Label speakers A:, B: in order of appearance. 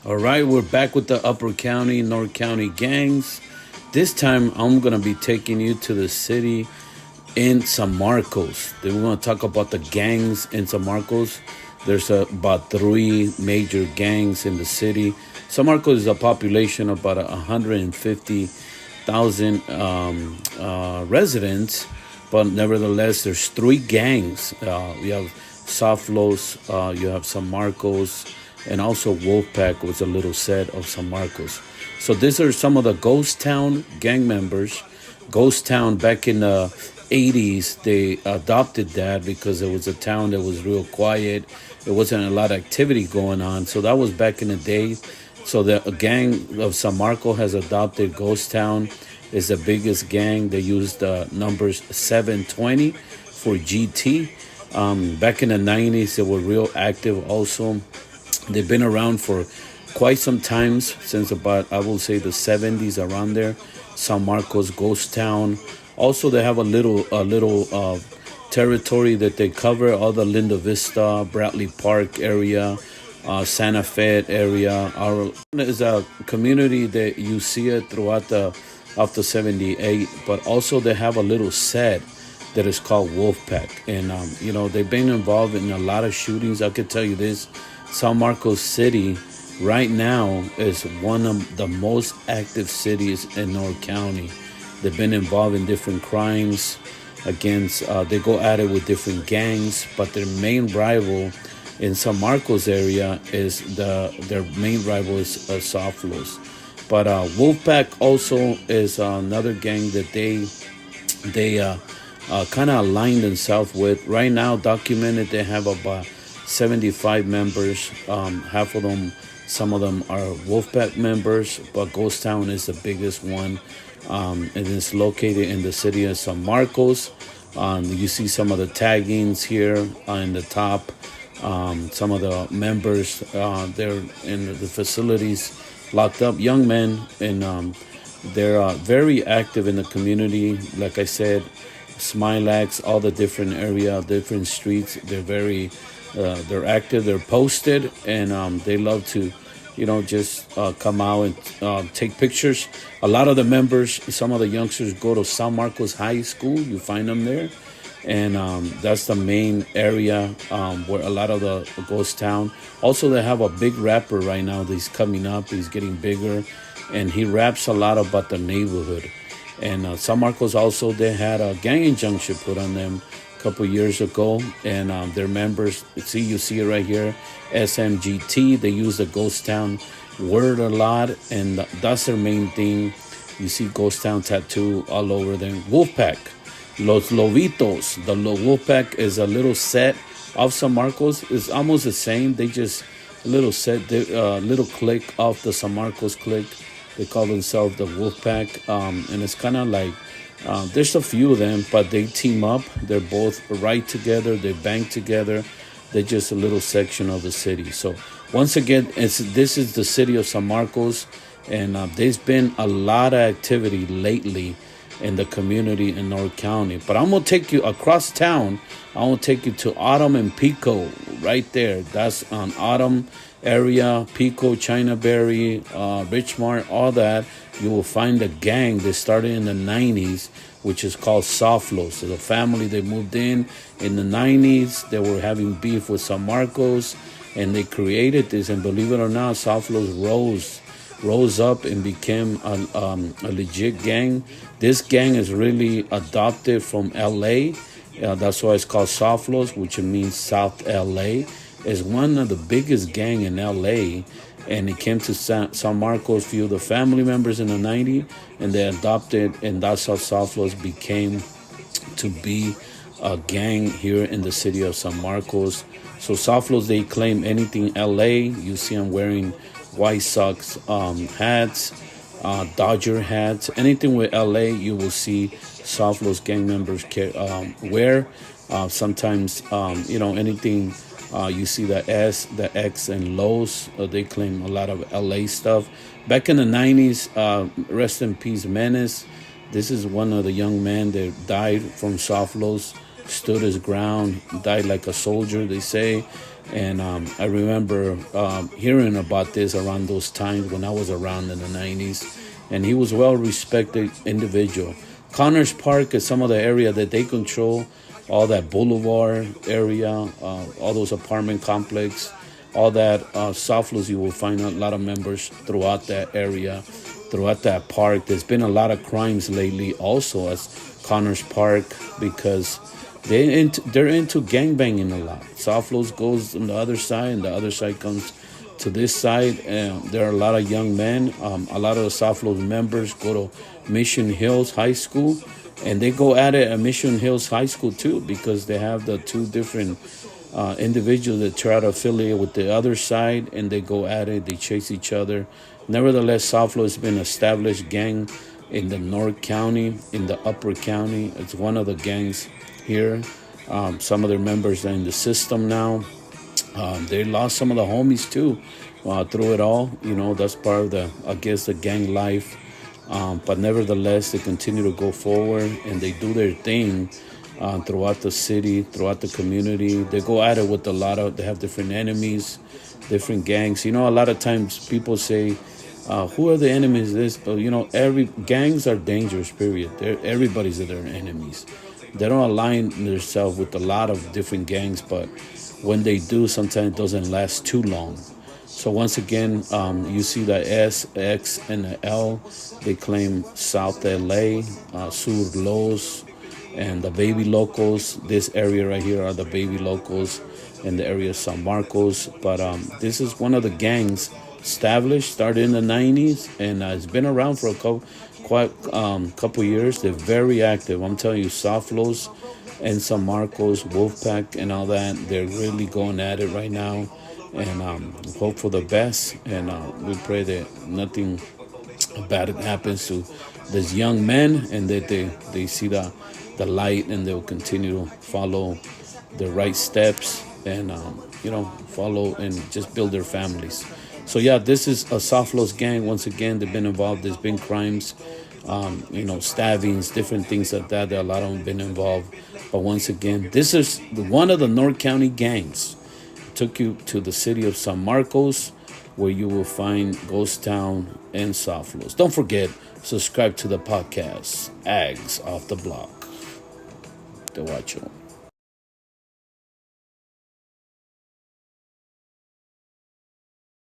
A: All right, we're back with the Upper County, North County gangs. This time, I'm going to be taking you to the city in San Marcos. Then we're going to talk about the gangs in San Marcos. There's about three major gangs in the city. San Marcos is a population of about 150,000 residents, but nevertheless, there's three gangs. You have Soflos, you have San Marcos, and also Wolfpack was a little set of San Marcos. So these are some of the Ghost Town gang members. Ghost Town back in the 80s, they adopted that because it was a town that was real quiet. There wasn't a lot of activity going on. So that was back in the day. So the gang of San Marcos has adopted Ghost Town. Is the biggest gang. They use the numbers 720 for GT. Back in the 90s, they were real active also. They've been around for quite some times, since about, I will say, the 70s, around there. San Marcos, Ghost Town. Also, they have a little territory that they cover, all the Linda Vista, Bradley Park area, Santa Fe area. Our is a community that you see it throughout the after 78, but also they have a little set that is called Wolfpack, and they've been involved in a lot of shootings. I could tell you this: San Marcos City right now is one of the most active cities in North County. They've been involved in different crimes against. They go at it with different gangs, but their main rival in San Marcos area is their main rival is Soflos. But Wolfpack also is another gang that they kind of aligned themselves with. Right now, documented, they have about 75 members. Half of them, some of them are Wolfpack members, but Ghost Town is the biggest one. And it's located in the city of San Marcos. You see some of the taggings here in the top. Some of the members, they're in the facilities, locked up, young men, and they're very active in the community. Like I said, Smilax, all the different area, different streets. They're active. They're posted, and they love to, just come out and take pictures. A lot of the members, some of the youngsters, go to San Marcos High School. You find them there, and that's the main area where a lot of the Ghost Town. Also, they have a big rapper right now. He's coming up. He's getting bigger, and he raps a lot about the neighborhood. And San Marcos also, they had a gang injunction put on them a couple years ago, and their members, you see it right here, SMGT. They use the Ghost Town word a lot, and that's their main thing. You see Ghost Town tattoo all over them. Wolfpack, Los Lobitos. The Wolfpack is a little set of San Marcos. It's almost the same. They just a little set, little clique off the San Marcos clique. They call themselves the Wolfpack, and it's kind of like there's a few of them, but they team up. They're both right together. They bang together. They're just a little section of the city. So once again, this is the city of San Marcos, and there's been a lot of activity lately in the community in North County. But I'm gonna take you across town. I'm gonna take you to Autumn and Pico, right there. That's on Autumn area, Pico, Chinaberry, Richmart, all that. You will find a gang that started in the 90s, which is called Soflos. So the family, they moved in the 90s. They were having beef with San Marcos, and they created this. And believe it or not, Soflos rose up and became a legit gang. This gang is really adopted from LA. That's why it's called Soflos, which means South LA. It's one of the biggest gang in LA, and it came to San Marcos, few of the family members in the 90s, and they adopted, and that's how Soflos became to be a gang here in the city of San Marcos. So Soflos, they claim anything LA. You see them wearing White Sox hats, Dodger hats, anything with LA, you will see Soflos gang members wear. Sometimes, anything. You see the S, the X, and Lowe's. They claim a lot of LA stuff. Back in the 90s, rest in peace, Menace. This is one of the young men that died from Soflos, stood his ground, died like a soldier, they say. And I remember hearing about this around those times when I was around in the 90s. And he was a well-respected individual. Connors Park is some of the area that they control, all that boulevard area, all those apartment complex, all that South Los. You will find a lot of members throughout that area, throughout that park. There's been a lot of crimes lately also as Connors Park because they're into gangbanging a lot. South Los goes on the other side, and the other side comes to this side. And there are a lot of young men. A lot of the South Los members go to Mission Hills High School, and they go at it at Mission Hills High School too because they have the two different individuals that try to affiliate with the other side, and they go at it. They chase each other. Nevertheless, South Los has been an established gang in the North County, in the Upper County. It's one of the gangs here. Some of their members are in the system now. They lost some of the homies too through it all. That's part of the gang life. But nevertheless, they continue to go forward and they do their thing throughout the city, throughout the community. They go at it with they have different enemies, different gangs. A lot of times people say, who are the enemies of this? But, every gangs are dangerous, period. Everybody's their enemies. They don't align themselves with a lot of different gangs, but when they do, sometimes it doesn't last too long. So once again, you see the S, X, and the L. They claim South LA, Sur Los, and the baby locals. This area right here are the baby locals in the area of San Marcos. But this is one of the gangs established, started in the 90s, and it's been around for couple years. They're very active. I'm telling you, South Los and San Marcos, Wolfpack, and all that, they're really going at it right now. And hope for the best. And we pray that nothing bad happens to these young men, and that they see the light, and they'll continue to follow the right steps, and follow and just build their families. So yeah, this is a South Los gang. Once again, they've been involved. There's been crimes, stabbings, different things like that. A lot of them been involved. But once again, this is one of the North County gangs. Took you to the city of San Marcos, where you will find Ghost Town and South Los. Don't forget, subscribe to the podcast, Ags Off the Block. Te watcho.